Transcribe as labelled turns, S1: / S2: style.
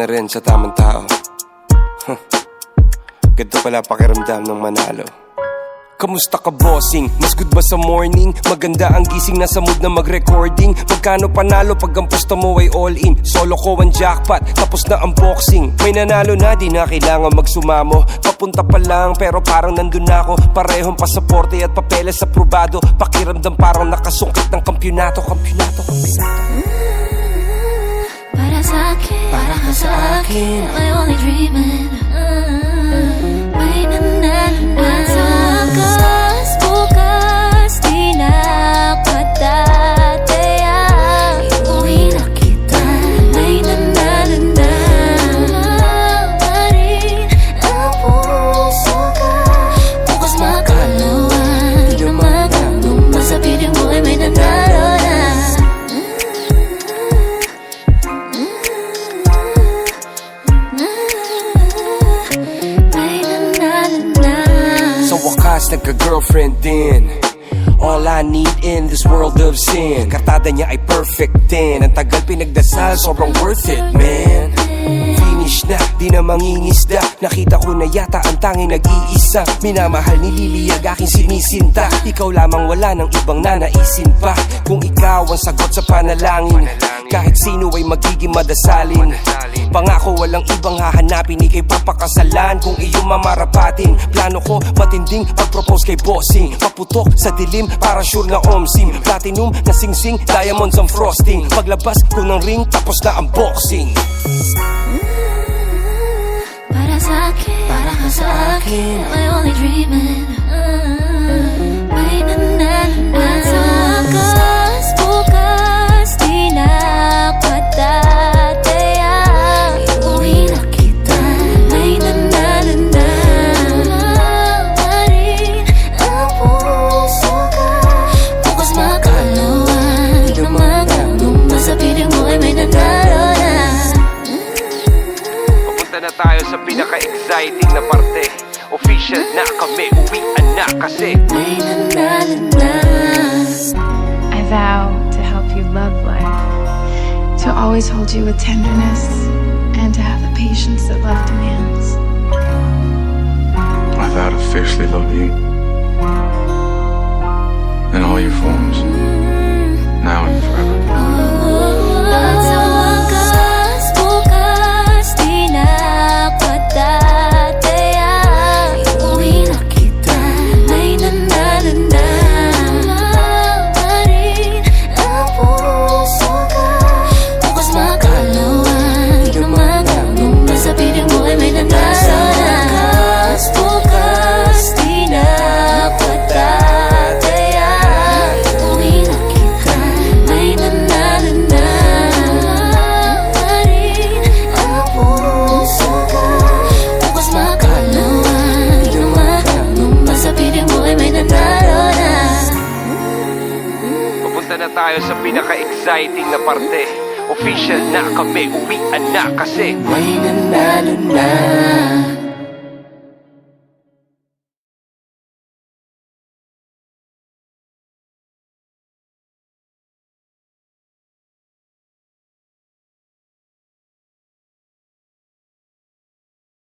S1: na rin sa tamang tao. Ganito pala pakiramdam ng manalo. Kamusta ka bossing? Mas good ba sa morning? Maganda ang gising, nasa mood na mag-recording. Magkano panalo pag ang pusta mo ay all in? Solo ko ang jackpot, tapos na ang boxing. May nanalo na, di na kailangan magsumamo. Papunta pa lang, pero parang nandun na ako. Parehong pasaporte at papeles aprobado. Pakiramdam parang nakasungkit ng kampyonato.
S2: Para sa akin,
S1: para ka sa akin,
S2: am I only dreaming? May nananakas, bukas, di na patatayang iuwi na kita. May nananana pa rin ang puso ka. Bukas makalawan, lumagang nung nasa piling mo ay may nanalo na.
S1: Sa wakas, nagka-girlfriend din. All I need in this world of sin. Kartada niya ay perfect din. Ang tagal pinagdasal, sobrang worth it, man. Finish na, di na mangingisda. Nakita ko na yata ang tanging nag-iisa. Minamahal ni Lily, aking sinisinta. Ikaw lamang, wala ng ibang nanaisin pa. Kung ikaw ang sagot sa panalangin, kahit sino ay magiging madasalin. Pangako walang ibang hahanapin, ikay papakasalan kung iyong mamarapatin. Plano ko matinding pag-propose kay bossing. Paputok sa dilim para sure na omsim. Platinum na singsing, diamonds ang frosting. Paglabas ko ng ring, tapos na ang boxing.
S2: Para sa akin, para ka sa akin, am I only dreaming? May nananakas, bukas, di na patatayang iuwi na kita. May nananana pa rin ang puso ka. Bukas makalawan, lumagang nung nasa piling mo ay may nanalo na.
S1: Papunta na tayo sa pinaka-exciting na parte. Official na kami, uwian na kasi
S2: May nananana.
S3: I vow to help you love life, to always hold you with tenderness, and to have the patience that love demands.
S4: I vow to fiercely love you in all your forms, now and forever.
S2: At sa wakas, bukas, di na patatayang iuwi na kita. May nananana pa rin ang puso ka. Bukas makalawan, lumagang nung nasa piling mo ay may nanalo na. Wakas, bukas, di na patatayang iuwi na kita. May nananana pa rin ang puso ka. Bukas makalawan, lumagang nung nasa piling mo ay may nanalo na.
S1: papunta na tayo sa pinaka-exciting na parte. Official na kami, uwian na kasi
S2: May nanalo na.